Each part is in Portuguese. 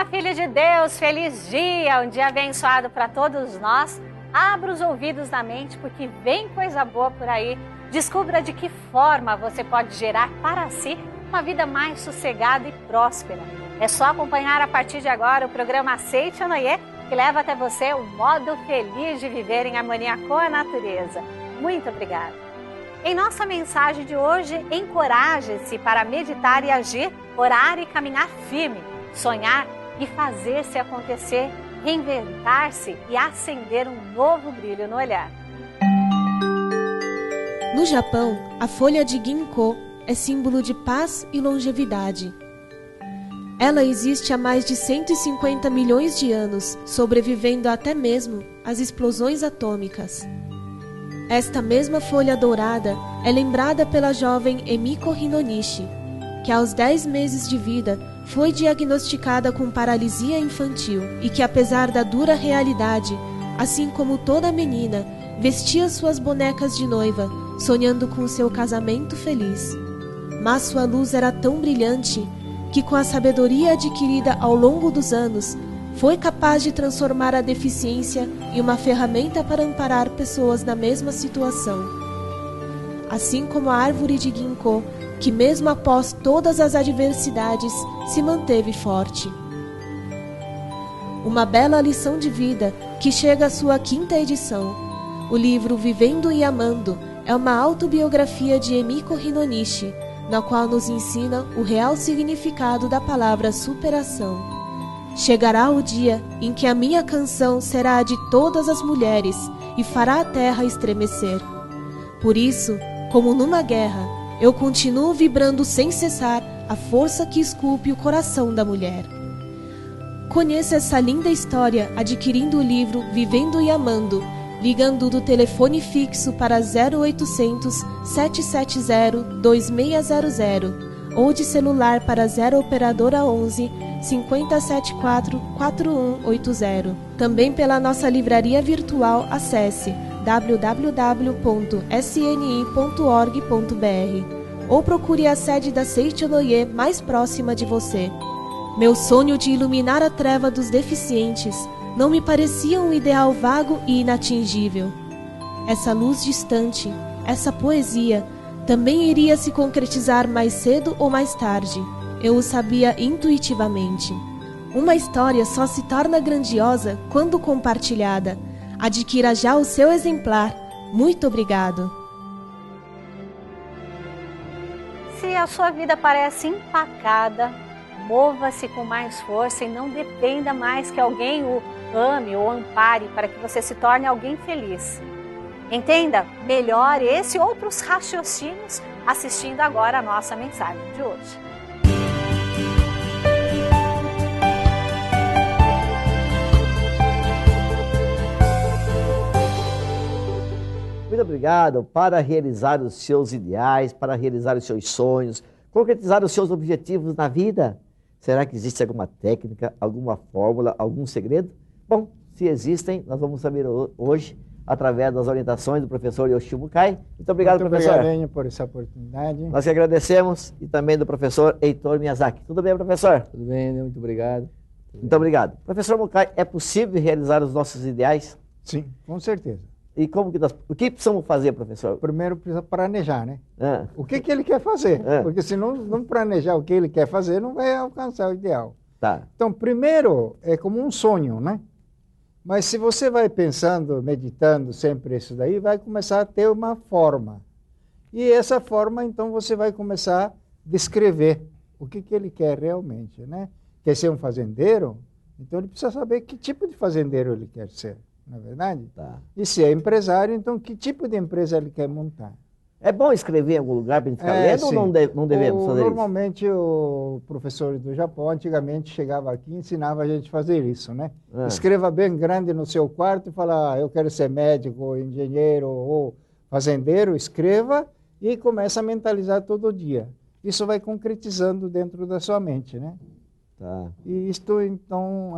filho de Deus, feliz dia, um dia abençoado para todos nós. Abra os ouvidos da mente, porque vem coisa boa por aí. Descubra de que forma você pode gerar para si uma vida mais sossegada e próspera. É só acompanhar a partir de agora o programa Aceite ou Noie, que leva até você o modo feliz de viver em harmonia com a natureza. Muito obrigada. Em nossa mensagem de hoje, encoraje-se para meditar e agir, orar e caminhar firme, sonhar e fazer-se acontecer, reinventar-se e acender um novo brilho no olhar. No Japão, a folha de ginkgo é símbolo de paz e longevidade. Ela existe há mais de 150 milhões de anos, sobrevivendo até mesmo às explosões atômicas. Esta mesma folha dourada é lembrada pela jovem Emiko Hinonishi, que aos 10 meses de vida foi diagnosticada com paralisia infantil e que, apesar da dura realidade, assim como toda menina, vestia suas bonecas de noiva, sonhando com seu casamento feliz. Mas sua luz era tão brilhante que, com a sabedoria adquirida ao longo dos anos, foi capaz de transformar a deficiência em uma ferramenta para amparar pessoas na mesma situação. Assim como a árvore de ginkgo, que mesmo após todas as adversidades, se manteve forte. Uma bela lição de vida que chega à sua 5ª edição. O livro Vivendo e Amando é uma autobiografia de Emiko Hinonishi, na qual nos ensina o real significado da palavra superação. Chegará o dia em que a minha canção será a de todas as mulheres e fará a terra estremecer. Por isso, como numa guerra, eu continuo vibrando sem cessar a força que esculpe o coração da mulher. Conheça essa linda história adquirindo o livro Vivendo e Amando, ligando do telefone fixo para 0800 770 2600 ou de celular para 0 operadora 11 5074 4180. Também pela nossa livraria virtual, acesse www.sni.org.br ou procure a sede da Aceite ou Noie mais próxima de você. Meu sonho de iluminar a treva dos deficientes não me parecia um ideal vago e inatingível. Essa luz distante, essa poesia, também iria se concretizar mais cedo ou mais tarde. Eu o sabia intuitivamente. Uma história só se torna grandiosa quando compartilhada. Adquira já o seu exemplar. Muito obrigado. Se a sua vida parece empacada, mova-se com mais força e não dependa mais que alguém o ame ou ampare para que você se torne alguém feliz. Entenda melhor esse e outros raciocínios assistindo agora a nossa mensagem de hoje. Muito obrigado. Para realizar os seus ideais, para realizar os seus sonhos, concretizar os seus objetivos na vida, será que existe alguma técnica, alguma fórmula, algum segredo? Bom, se existem, nós vamos saber hoje, através das orientações do professor Yoshio Mukai. Muito obrigado, professor. Muito obrigado por essa oportunidade. Nós que agradecemos, e também do professor Heitor Miyazaki. Tudo bem, professor? Tudo bem, muito obrigado. Muito obrigado. Professor Mukai, é possível realizar os nossos ideais? Sim, com certeza. E o que precisamos fazer, professor? Primeiro precisa planejar, né? Ah. O que ele quer fazer? Porque se não planejar o que ele quer fazer, não vai alcançar o ideal. Tá. Então, primeiro, é como um sonho, né? Mas se você vai pensando, meditando sempre isso daí, vai começar a ter uma forma. E essa forma, então, você vai começar a descrever o que ele quer realmente, né? Quer ser um fazendeiro? Então, ele precisa saber que tipo de fazendeiro ele quer ser. Não é verdade? Tá. E se é empresário, então que tipo de empresa ele quer montar? É bom escrever em algum lugar para a gente ficar lendo ou não devemos fazer normalmente, isso? Normalmente o professor do Japão antigamente chegava aqui e ensinava a gente a fazer isso, né? Escreva bem grande no seu quarto e fala, eu quero ser médico, ou engenheiro ou fazendeiro, escreva e começa a mentalizar todo dia. Isso vai concretizando dentro da sua mente, né? Tá. E isto, então,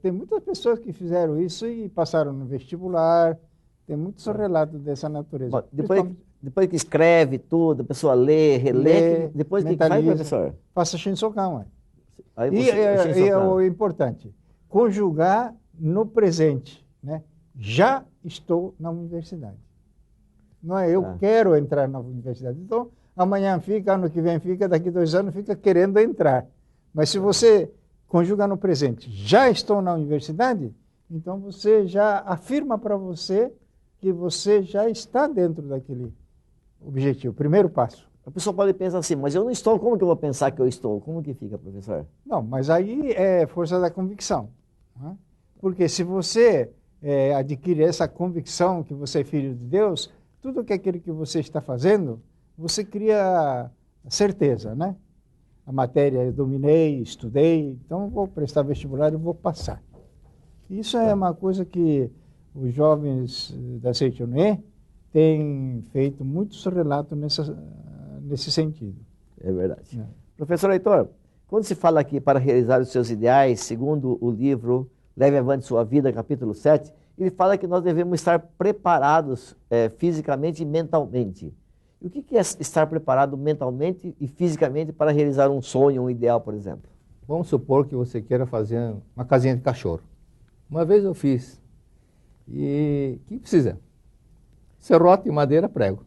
tem muitas pessoas que fizeram isso e passaram no vestibular, tem muitos relatos dessa natureza. Bom, depois que escreve tudo, a pessoa lê, relê, depois o que faz, professor? Faça Shinsokan, Aí E você, é o importante, conjugar no presente, né? Já estou na universidade. Não é eu quero entrar na universidade. Então, amanhã fica, ano que vem fica, daqui 2 anos fica querendo entrar. Mas se você conjuga no presente, já estou na universidade, então você já afirma para você que você já está dentro daquele objetivo, primeiro passo. A pessoa pode pensar assim, mas eu não estou, como que eu vou pensar que eu estou? Como que fica, professor? Não, mas aí é força da convicção. Né? Porque se você adquire essa convicção que você é filho de Deus, tudo que aquilo que você está fazendo, você cria certeza, né? A matéria eu dominei, estudei, então vou prestar vestibular e vou passar. Isso é uma coisa que os jovens da Seitoné têm feito muitos relatos nesse sentido. É verdade. Professor Heitor, quando se fala aqui para realizar os seus ideais, segundo o livro Leve Avante Sua Vida, capítulo 7, ele fala que nós devemos estar preparados fisicamente e mentalmente. E o que é estar preparado mentalmente e fisicamente para realizar um sonho, um ideal, por exemplo? Vamos supor que você queira fazer uma casinha de cachorro. Uma vez eu fiz. E o que precisa? Serrote, madeira, prego.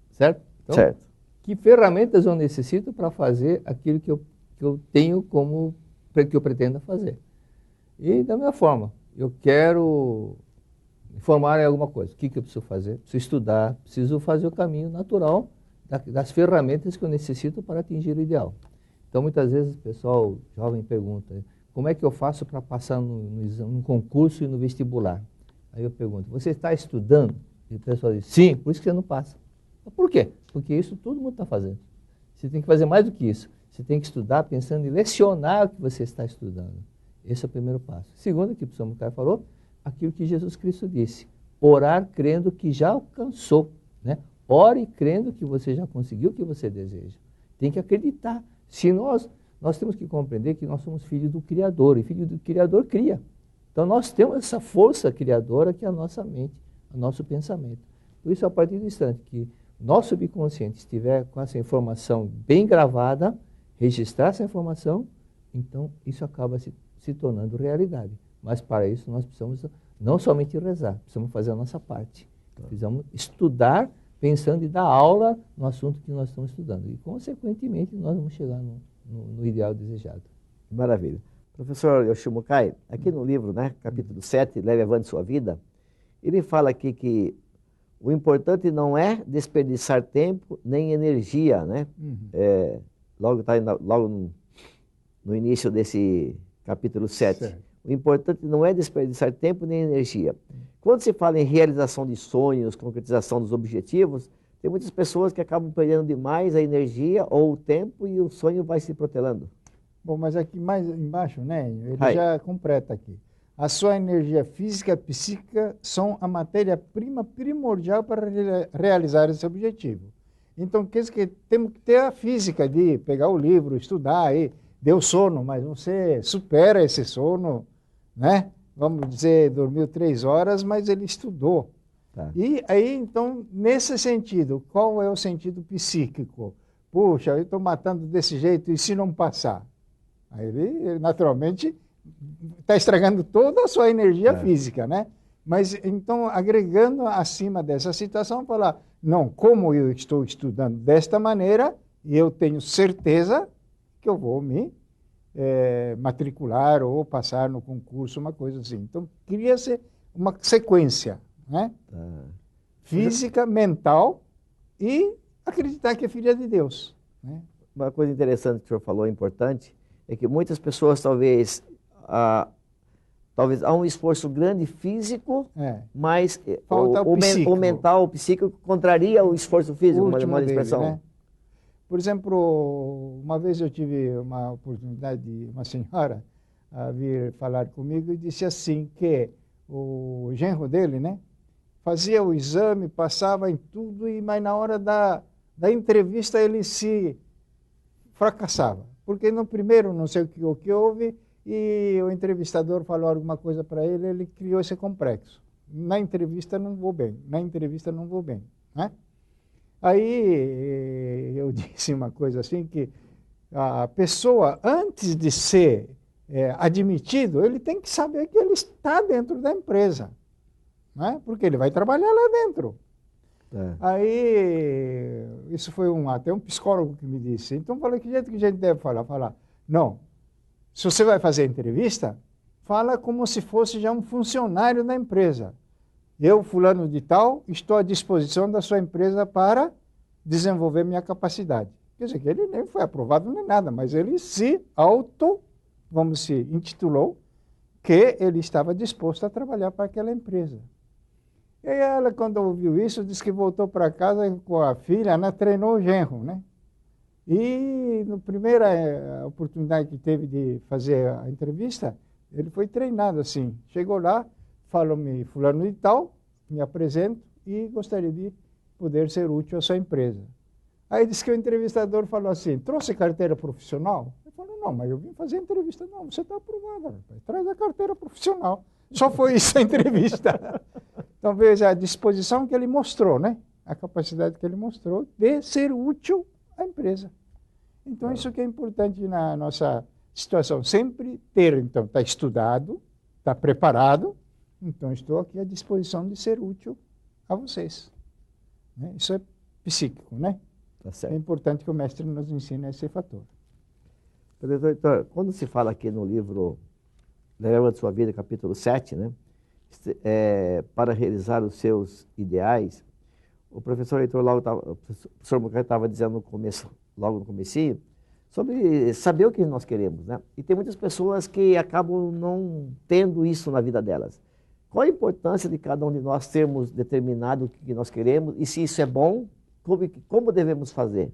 Certo? Então, Certo. que ferramentas eu necessito para fazer aquilo que eu tenho como que eu pretendo fazer? E da mesma forma, eu quero me formar em alguma coisa. O que eu preciso fazer? Preciso estudar, preciso fazer o caminho natural das ferramentas que eu necessito para atingir o ideal. Então, muitas vezes o pessoal jovem pergunta, como é que eu faço para passar num concurso e no vestibular? Aí eu pergunto, você está estudando? E o pessoal diz, sim, por isso que você não passa. Por quê? Porque isso todo mundo está fazendo. Você tem que fazer mais do que isso. Você tem que estudar pensando em lecionar o que você está estudando. Esse é o primeiro passo. Segundo, que o professor Mukai falou, aquilo que Jesus Cristo disse, orar crendo que já alcançou. Né? Ore crendo que você já conseguiu o que você deseja. Tem que acreditar. Se nós temos que compreender que nós somos filhos do Criador, e filho do Criador cria. Então nós temos essa força criadora que é a nossa mente, o nosso pensamento. Por isso, a partir do instante que nosso subconsciente estiver com essa informação bem gravada, registrar essa informação, então isso acaba se tornando realidade. Mas para isso nós precisamos não somente rezar, precisamos fazer a nossa parte. Precisamos estudar pensando em dar aula no assunto que nós estamos estudando. E, consequentemente, nós vamos chegar no ideal desejado. Maravilha. Professor Yoshio Mukai, aqui no livro, né, capítulo 7, Leve Avante Sua Vida, ele fala aqui que o importante não é desperdiçar tempo nem energia, né? Logo no início desse capítulo 7. Certo. O importante não é desperdiçar tempo nem energia. Quando se fala em realização de sonhos, concretização dos objetivos, tem muitas pessoas que acabam perdendo demais a energia ou o tempo e o sonho vai se protelando. Bom, mas aqui mais embaixo, né, ele já completa aqui. A sua energia física e psíquica são a matéria-prima primordial para realizar esse objetivo. Então, quer dizer que temos que ter a física de pegar o livro, estudar, aí deu sono, mas você supera esse sono, né? Vamos dizer, dormiu 3 horas, mas ele estudou. Tá. E aí, então, nesse sentido, qual é o sentido psíquico? Puxa, eu estou matando desse jeito, e se não passar? Aí ele, naturalmente, está estragando toda a sua energia física, né? Mas, então, agregando acima dessa situação, falar, não, como eu estou estudando desta maneira, eu tenho certeza que eu vou me matricular ou passar no concurso, uma coisa assim. Então, cria-se uma sequência, né? Física, mental e acreditar que é filha de Deus. Né? Uma coisa interessante que o senhor falou, importante, é que muitas pessoas talvez há um esforço grande físico, mas o mental, o psíquico contraria o esforço físico, uma expressão. Dele, né? Por exemplo, uma vez eu tive uma oportunidade de uma senhora vir falar comigo e disse assim que o genro dele, né, fazia o exame, passava em tudo, mas na hora da entrevista ele se fracassava. Porque no primeiro, não sei o que houve, e o entrevistador falou alguma coisa para ele, ele criou esse complexo. Na entrevista não vou bem, na entrevista não vou bem. Né? Aí eu disse uma coisa assim, que a pessoa, antes de ser admitido, ele tem que saber que ele está dentro da empresa, né? Porque ele vai trabalhar lá dentro. Aí, isso foi até um psicólogo que me disse. Então, eu falei, que jeito que a gente deve falar? Falar, não, se você vai fazer entrevista, fala como se fosse já um funcionário da empresa. Eu, fulano de tal, estou à disposição da sua empresa para desenvolver minha capacidade. Quer dizer, que ele nem foi aprovado nem nada, mas ele se intitulou que ele estava disposto a trabalhar para aquela empresa. E ela, quando ouviu isso, disse que voltou para casa com a filha, né, treinou o genro, né? E na primeira oportunidade que teve de fazer a entrevista, ele foi treinado assim. Chegou lá, falou-me fulano de tal, me apresento e gostaria de poder ser útil à sua empresa. Aí disse que o entrevistador falou assim, trouxe carteira profissional? Eu falei, não, mas eu vim fazer entrevista. Não, você está aprovado, rapaz. Traz a carteira profissional. Só foi isso a entrevista. Então veja a disposição que ele mostrou, né? A capacidade que ele mostrou de ser útil à empresa. Então isso que é importante na nossa situação. Sempre ter, então, está estudado, está preparado, então estou aqui à disposição de ser útil a vocês. Né? Isso é psíquico, né? Tá, é importante que o mestre nos ensine esse fator. Doutor, quando se fala aqui no livro Leva de Sua Vida, capítulo 7, né? Para realizar os seus ideais, o professor Heitor o professor Mucar estava dizendo no começo, logo no comecinho, sobre saber o que nós queremos, né? E tem muitas pessoas que acabam não tendo isso na vida delas. Qual a importância de cada um de nós termos determinado o que nós queremos e se isso é bom, como devemos fazer?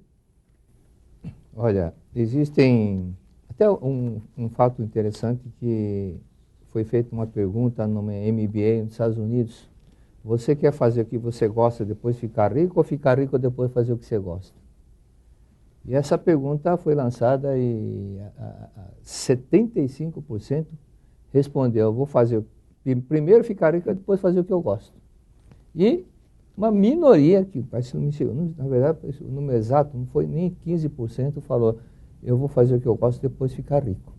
Olha, existem até um fato interessante que foi feita uma pergunta numa MBA nos Estados Unidos. Você quer fazer o que você gosta depois ficar rico ou ficar rico depois fazer o que você gosta? E essa pergunta foi lançada e 75% respondeu, eu vou fazer primeiro ficar rico e depois fazer o que eu gosto. E uma minoria, que parece que não me chegou, na verdade o número exato não foi nem 15%, falou, eu vou fazer o que eu gosto e depois ficar rico.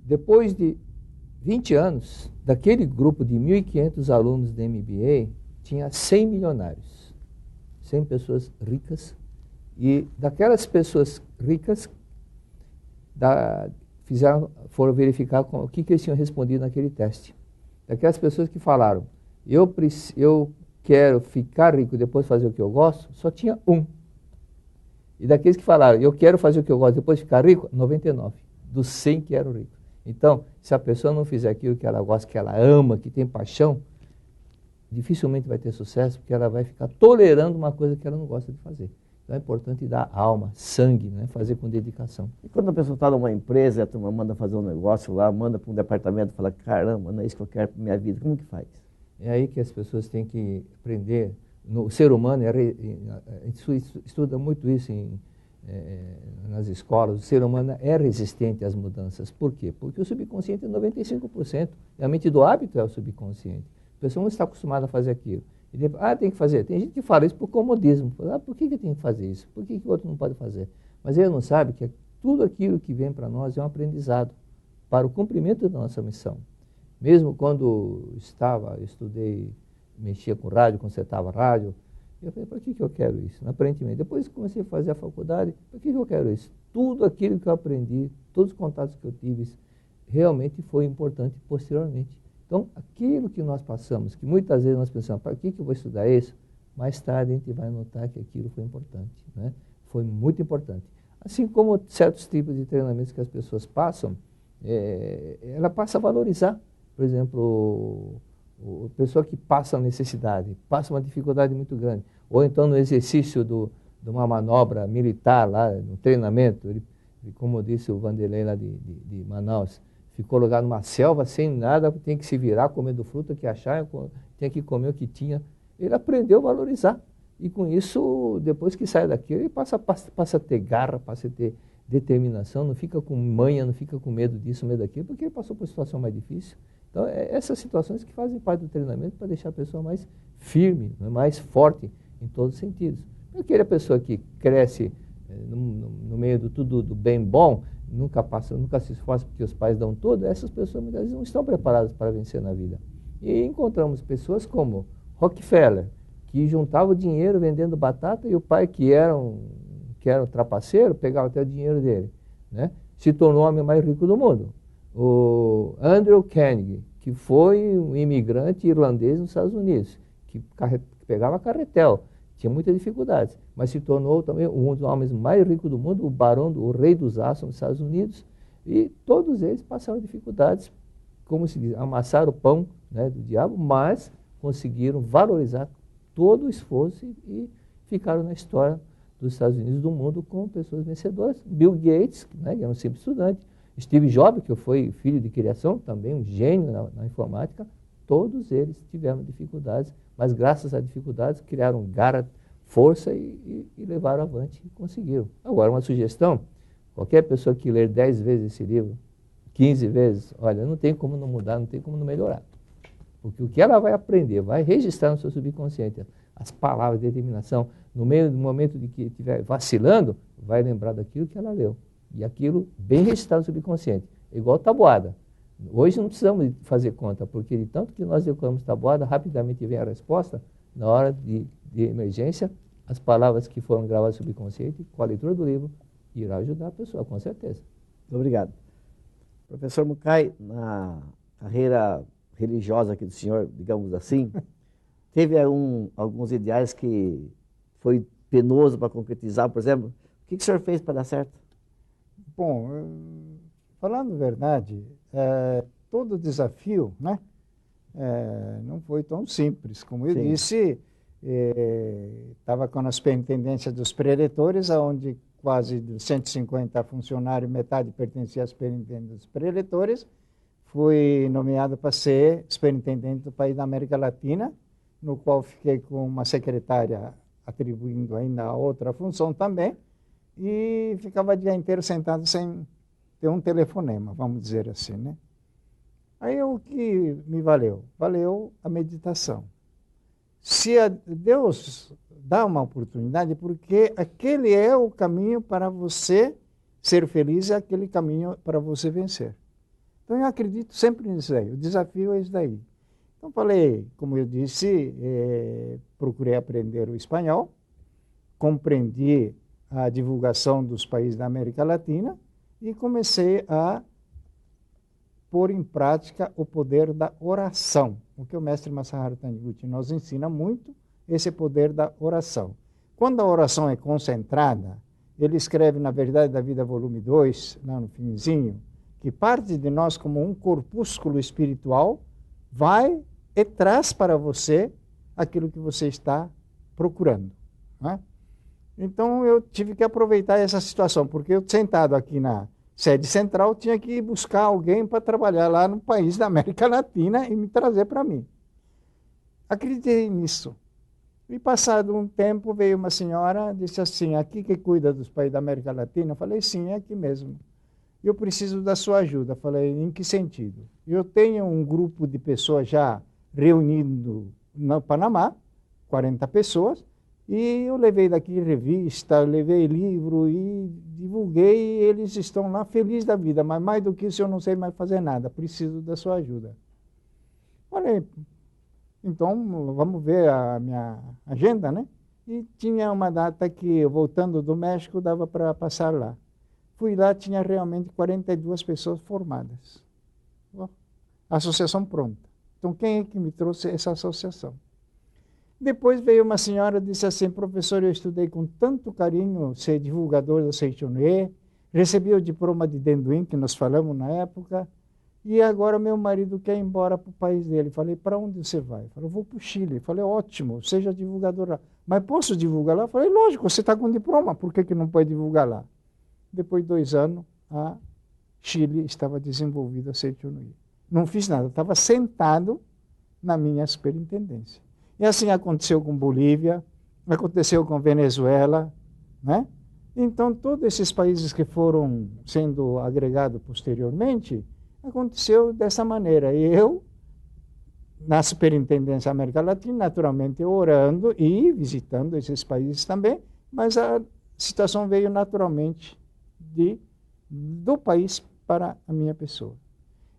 Depois de 20 anos, daquele grupo de 1.500 alunos da MBA, tinha 100 milionários, 100 pessoas ricas, e daquelas pessoas ricas, foram verificar o que eles tinham respondido naquele teste. Daquelas pessoas que falaram, eu quero ficar rico e depois fazer o que eu gosto, só tinha um. E daqueles que falaram, eu quero fazer o que eu gosto e depois ficar rico, 99, dos 100 que eram ricos. Então, se a pessoa não fizer aquilo que ela gosta, que ela ama, que tem paixão, dificilmente vai ter sucesso, porque ela vai ficar tolerando uma coisa que ela não gosta de fazer. Então é importante dar alma, sangue, né? Fazer com dedicação. E quando a pessoa está numa empresa, a turma manda fazer um negócio lá, manda para um departamento e fala, caramba, não é isso que eu quero para minha vida, como que faz? É aí que as pessoas têm que aprender. O ser humano, a gente estuda muito isso nas escolas, o ser humano é resistente às mudanças. Por quê? Porque o subconsciente é 95%, e a mente do hábito é o subconsciente. A pessoa não está acostumada a fazer aquilo. E depois, tem que fazer. Tem gente que fala isso por comodismo. Fala, por que tem que fazer isso? Por que o outro não pode fazer? Mas ele não sabe que tudo aquilo que vem para nós é um aprendizado para o cumprimento da nossa missão. Mesmo quando eu estudei, mexia com rádio, consertava rádio, eu falei, para que eu quero isso? Aparentemente. Depois comecei a fazer a faculdade, para que eu quero isso? Tudo aquilo que eu aprendi, todos os contatos que eu tive, realmente foi importante posteriormente. Então, aquilo que nós passamos, que muitas vezes nós pensamos, para que eu vou estudar isso? Mais tarde a gente vai notar que aquilo foi importante, né? Foi muito importante. Assim como certos tipos de treinamentos que as pessoas passam, ela passa a valorizar. Por exemplo, a pessoa que passa necessidade, passa uma dificuldade muito grande, ou então no exercício de uma manobra militar lá, no treinamento, como disse o Vanderlei lá de Manaus, ficou lugar numa selva sem nada, tem que se virar, comendo fruta que achar, tinha que comer o que tinha. Ele aprendeu a valorizar. E com isso, depois que sai daquilo, ele passa a ter garra, passa a ter determinação, não fica com manha, não fica com medo disso, medo daquilo, porque ele passou por uma situação mais difícil. Então, essas situações que fazem parte do treinamento para deixar a pessoa mais firme, mais forte em todos os sentidos. Aquela pessoa que cresce no meio do tudo do bem bom, nunca se esforça porque os pais dão tudo, essas pessoas muitas vezes não estão preparadas para vencer na vida. E encontramos pessoas como Rockefeller, que juntava o dinheiro vendendo batata, e o pai, que era um trapaceiro, pegava até o dinheiro dele, né? Se tornou o homem mais rico do mundo. O Andrew Carnegie, que foi um imigrante irlandês nos Estados Unidos, que pegava carretel, tinha muitas dificuldades, mas se tornou também um dos homens mais ricos do mundo, o rei dos aços nos Estados Unidos, e todos eles passaram dificuldades, como se diz, amassaram o pão, né, do diabo, mas conseguiram valorizar todo o esforço e ficaram na história dos Estados Unidos, do mundo, como pessoas vencedoras. Bill Gates, né, que era um simples estudante, Steve Jobs, que foi filho de criação, também um gênio na informática, todos eles tiveram dificuldades, mas graças às dificuldades criaram garra, força e levaram avante e conseguiram. Agora, uma sugestão, qualquer pessoa que ler 10 vezes esse livro, 15 vezes, olha, não tem como não mudar, não tem como não melhorar. Porque o que ela vai aprender, vai registrar no seu subconsciente as palavras de determinação, no meio do momento de que estiver vacilando, vai lembrar daquilo que ela leu. E aquilo bem registrado no subconsciente. É igual tabuada. Hoje não precisamos fazer conta, porque de tanto que nós decoramos tabuada, rapidamente vem a resposta, na hora de emergência, as palavras que foram gravadas no subconsciente, com a leitura do livro, irá ajudar a pessoa, com certeza. Muito obrigado. Professor Mukai, na carreira religiosa aqui do senhor, digamos assim, teve alguns ideais que foi penoso para concretizar, por exemplo. O que o senhor fez para dar certo? Bom, falando a verdade, todo desafio, né, não foi tão simples. Como eu disse, estava com a superintendência dos preletores, onde quase dos 150 funcionários, metade pertencia à superintendência dos preletores. Fui nomeado para ser superintendente do país da América Latina, no qual fiquei com uma secretária atribuindo ainda a outra função também, e ficava o dia inteiro sentado sem ter um telefonema, vamos dizer assim, né? Aí o que me valeu? Valeu a meditação. Se Deus dá uma oportunidade, porque aquele é o caminho para você ser feliz, é aquele caminho para você vencer. Então eu acredito sempre nisso aí, o desafio é isso daí. Então falei, como eu disse, procurei aprender o espanhol, compreendi a divulgação dos países da América Latina e comecei a pôr em prática o poder da oração. O que o mestre Masaharu Taniguchi nos ensina muito, esse poder da oração. Quando a oração é concentrada, ele escreve na Verdade da Vida, volume 2, lá no finzinho, que parte de nós como um corpúsculo espiritual vai e traz para você aquilo que você está procurando, né? Então eu tive que aproveitar essa situação, porque eu sentado aqui na sede central tinha que buscar alguém para trabalhar lá no país da América Latina e me trazer para mim. Acreditei nisso. E passado um tempo veio uma senhora, disse assim, aqui que cuida dos países da América Latina? Eu falei, sim, é aqui mesmo. Eu preciso da sua ajuda. Eu falei, em que sentido? Eu tenho um grupo de pessoas já reunido no Panamá, 40 pessoas, e eu levei daqui revista, levei livro e divulguei, e eles estão lá felizes da vida, mas mais do que isso eu não sei mais fazer nada, preciso da sua ajuda. Falei, então vamos ver a minha agenda, né? E tinha uma data que, voltando do México, dava para passar lá. Fui lá, tinha realmente 42 pessoas formadas. A associação pronta. Então, quem é que me trouxe essa associação? Depois veio uma senhora e disse assim, professor, eu estudei com tanto carinho ser divulgador da Seichonoye, recebi o diploma de Denduin, que nós falamos na época, e agora meu marido quer ir embora para o país dele. Falei, para onde você vai? Falei, vou para o Chile. Falei, ótimo, seja divulgador lá. Mas posso divulgar lá? Falei, lógico, você está com diploma, por que não pode divulgar lá? Depois de 2 anos, a Chile estava desenvolvida a Seichonoye. Não fiz nada, estava sentado na minha superintendência. E assim aconteceu com Bolívia, aconteceu com Venezuela, né? Então, todos esses países que foram sendo agregados posteriormente, aconteceu dessa maneira. E eu, na Superintendência América Latina, naturalmente orando e visitando esses países também, mas situação veio naturalmente do país para a minha pessoa.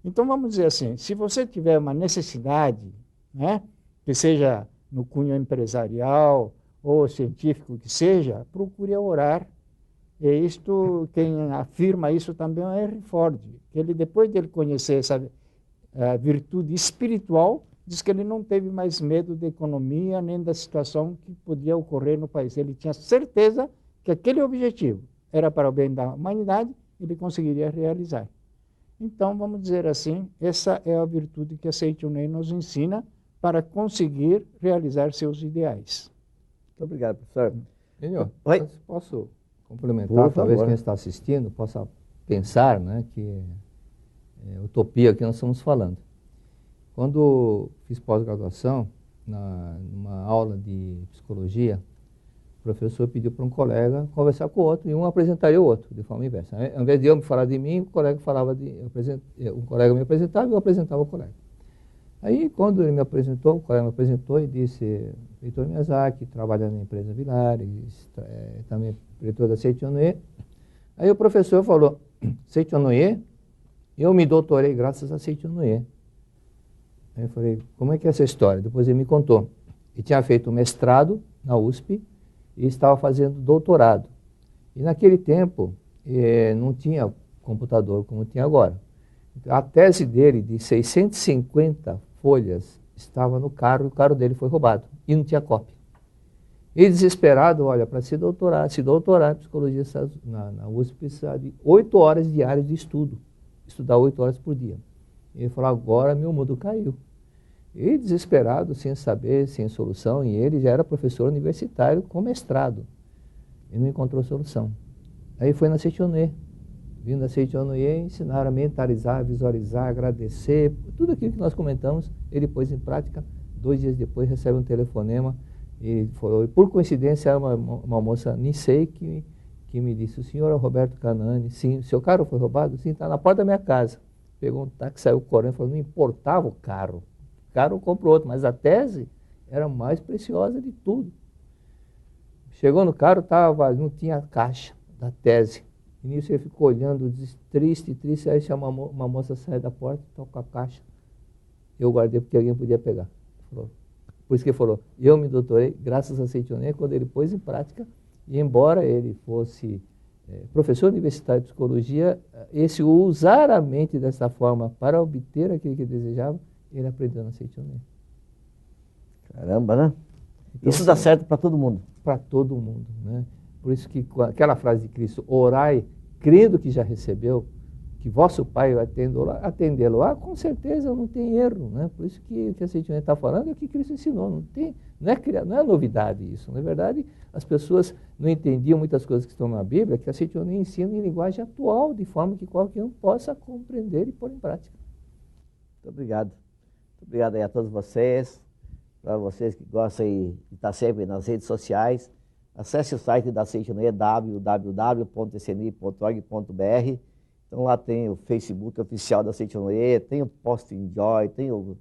Então, vamos dizer assim, se você tiver uma necessidade, né, que seja no cunho empresarial ou científico que seja, procure orar. E quem afirma isso também é Henry Ford, que ele, depois de ele conhecer essa virtude espiritual, diz que ele não teve mais medo da economia nem da situação que podia ocorrer no país. Ele tinha certeza que aquele objetivo era para o bem da humanidade, ele conseguiria realizar. Então, vamos dizer assim, essa é a virtude que a Seitonei nos ensina para conseguir realizar seus ideais. Muito obrigado, professor. Enio, Oi? posso complementar? Por Talvez favor. quem está assistindo possa pensar, né, que é utopia que nós estamos falando. Quando fiz pós-graduação, numa aula de psicologia, o professor pediu para um colega conversar com o outro e um apresentaria o outro, de forma inversa. Ao invés de eu me falar de mim, um colega me apresentava e eu apresentava o colega. Aí, quando ele me apresentou, o colega me apresentou e disse: Heitor Miyazaki, trabalha na empresa Vilares, também diretor da Seitonei. Aí o professor falou: Seitonei, eu me doutorei graças a Seitonei. Aí eu falei: como é que é essa história? Depois ele me contou. Ele tinha feito mestrado na USP e estava fazendo doutorado. E naquele tempo não tinha computador como tinha agora. A tese dele, de 650 folhas, estava no carro e o carro dele foi roubado. E não tinha cópia. Ele, desesperado, olha, para se doutorar em psicologia na USP, precisa de 8 horas diárias de estudo. Estudar 8 horas por dia. Ele falou: agora meu mundo caiu. E desesperado, sem saber, sem solução, e ele já era professor universitário com mestrado. E não encontrou solução. Aí foi na Seitonei. Vindo da Seitonei, ensinaram a mentalizar, visualizar, agradecer, tudo aquilo que nós comentamos, ele pôs em prática. 2 dias depois recebe um telefonema e falou, por coincidência, era uma moça Nisei que me disse: o senhor é o Roberto Canani? Sim. Seu carro foi roubado? Sim, está na porta da minha casa. Pegou um táxi, saiu correndo, falou: não importava o carro comprou outro, mas a tese era a mais preciosa de tudo. Chegou no carro, não tinha caixa da tese. E nisso ele ficou olhando, triste, aí chamou uma moça, sai da porta, toca a caixa. Eu guardei porque alguém podia pegar. Por isso que ele falou: eu me doutorei graças a Seitonei, quando ele pôs em prática. E embora ele fosse professor universitário de psicologia, esse usar a mente dessa forma para obter aquilo que ele desejava, ele aprendeu na Seitonei. Caramba, né? Então, isso dá certo para todo mundo. Para todo mundo, né? Por isso que aquela frase de Cristo: orai crendo que já recebeu, que vosso Pai atendê-lo, com certeza não tem erro, né? Por isso que o que a Seitonei está falando é o que Cristo ensinou, não é novidade isso. Na verdade, as pessoas não entendiam muitas coisas que estão na Bíblia, que a Seitonei ensina em linguagem atual, de forma que qualquer um possa compreender e pôr em prática. Muito obrigado. Muito obrigado aí a todos vocês, para vocês que gostam de estar sempre nas redes sociais. Acesse o site da Seitonei, www.sni.org.br. Então lá tem o Facebook oficial da Seitonei, tem o Post Enjoy, tem o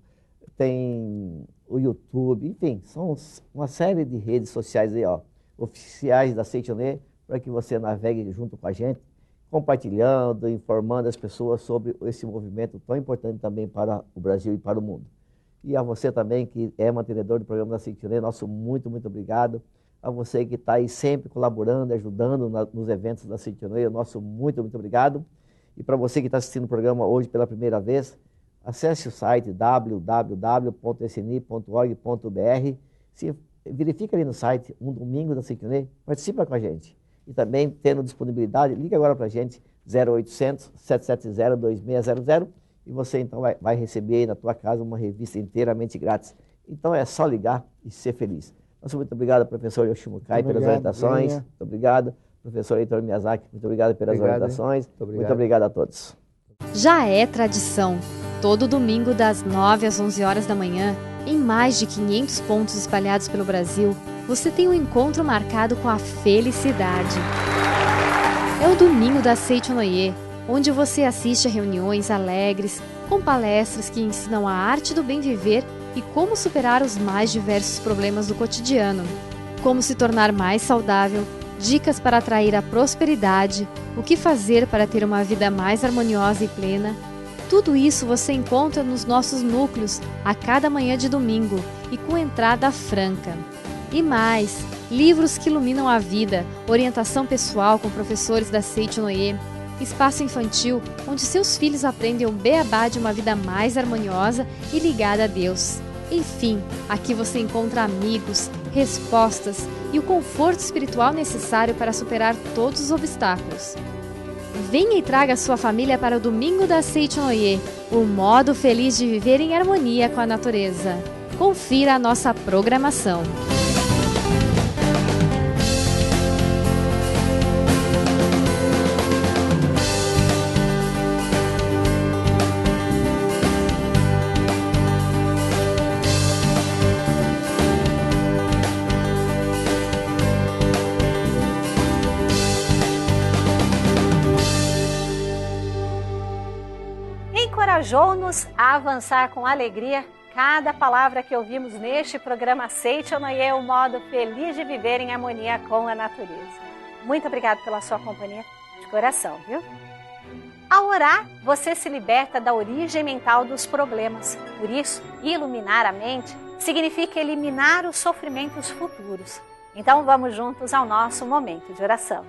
YouTube, enfim, são uma série de redes sociais aí, oficiais da Seitonei, para que você navegue junto com a gente, compartilhando, informando as pessoas sobre esse movimento tão importante também para o Brasil e para o mundo. E a você também, que é mantenedor do programa da Seitonei, nosso muito, muito obrigado. A você que está aí sempre colaborando, ajudando nos eventos da Seitonei, o nosso muito, muito obrigado. E para você que está assistindo o programa hoje pela primeira vez, acesse o site www.sni.org.br, verifica ali no site um domingo da Seitonei, participa com a gente. E também, tendo disponibilidade, liga agora para a gente, 0800 770 2600, e você então vai receber aí na tua casa uma revista inteiramente grátis. Então é só ligar e ser feliz. Nosso muito obrigado, professor Yoshimukai, pelas orientações. Muito obrigado, professor Heitor Miyazaki. Muito obrigado pelas orientações. Muito obrigado a todos. Já é tradição. Todo domingo, das 9 às 11 horas da manhã, em mais de 500 pontos espalhados pelo Brasil, você tem um encontro marcado com a felicidade. É o Domingo da Seitonei, onde você assiste a reuniões alegres, com palestras que ensinam a arte do bem viver e como superar os mais diversos problemas do cotidiano. Como se tornar mais saudável, dicas para atrair a prosperidade, o que fazer para ter uma vida mais harmoniosa e plena. Tudo isso você encontra nos nossos núcleos a cada manhã de domingo e com entrada franca. E mais, livros que iluminam a vida, orientação pessoal com professores da Seiichi Noye, espaço infantil onde seus filhos aprendem o beabá de uma vida mais harmoniosa e ligada a Deus. Enfim, aqui você encontra amigos, respostas e o conforto espiritual necessário para superar todos os obstáculos. Venha e traga sua família para o Domingo da Seiichi Noye, o modo feliz de viver em harmonia com a natureza. Confira a nossa programação. Encorajou-nos a avançar com alegria cada palavra que ouvimos neste programa Seiichi Noye, o modo feliz de viver em harmonia com a natureza. Muito obrigado pela sua companhia de coração, viu? Ao orar, você se liberta da origem mental dos problemas. Por isso, iluminar a mente significa eliminar os sofrimentos futuros. Então vamos juntos ao nosso momento de oração.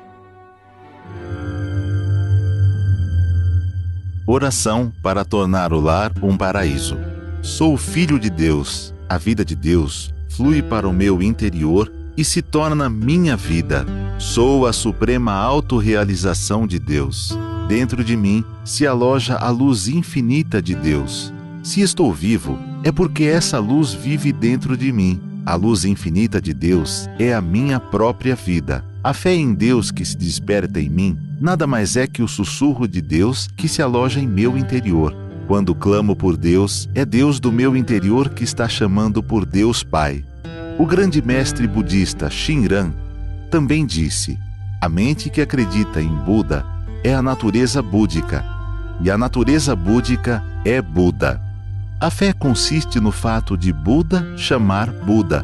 Oração para tornar o lar um paraíso. Sou filho de Deus. A vida de Deus flui para o meu interior e se torna minha vida. Sou a suprema autorrealização de Deus. Dentro de mim se aloja a luz infinita de Deus. Se estou vivo, é porque essa luz vive dentro de mim. A luz infinita de Deus é a minha própria vida. A fé em Deus que se desperta em mim nada mais é que o sussurro de Deus que se aloja em meu interior. Quando clamo por Deus, é Deus do meu interior que está chamando por Deus Pai. O grande mestre budista Shinran também disse: a mente que acredita em Buda é a natureza búdica, e a natureza búdica é Buda. A fé consiste no fato de Buda chamar Buda,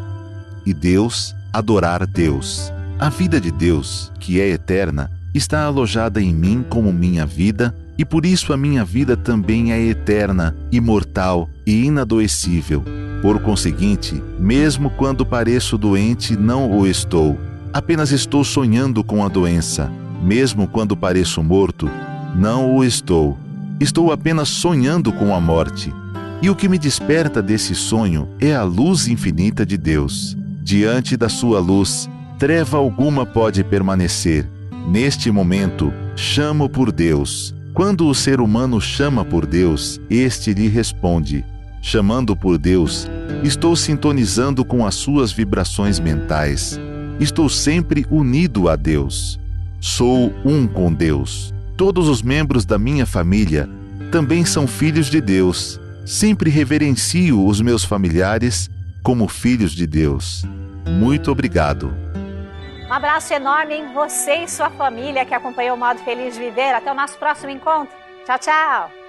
e Deus adorar Deus. A vida de Deus, que é eterna, está alojada em mim como minha vida, e por isso a minha vida também é eterna, imortal e inadoecível. Por conseguinte, mesmo quando pareço doente, não o estou. Apenas estou sonhando com a doença. Mesmo quando pareço morto, não o estou. Estou apenas sonhando com a morte. E o que me desperta desse sonho é a luz infinita de Deus. Diante da sua luz, treva alguma pode permanecer. Neste momento, chamo por Deus. Quando o ser humano chama por Deus, este lhe responde. Chamando por Deus, estou sintonizando com as suas vibrações mentais. Estou sempre unido a Deus. Sou um com Deus. Todos os membros da minha família também são filhos de Deus. Sempre reverencio os meus familiares como filhos de Deus. Muito obrigado. Um abraço enorme em você e sua família que acompanhou o Modo Feliz de Viver. Até o nosso próximo encontro. Tchau, tchau!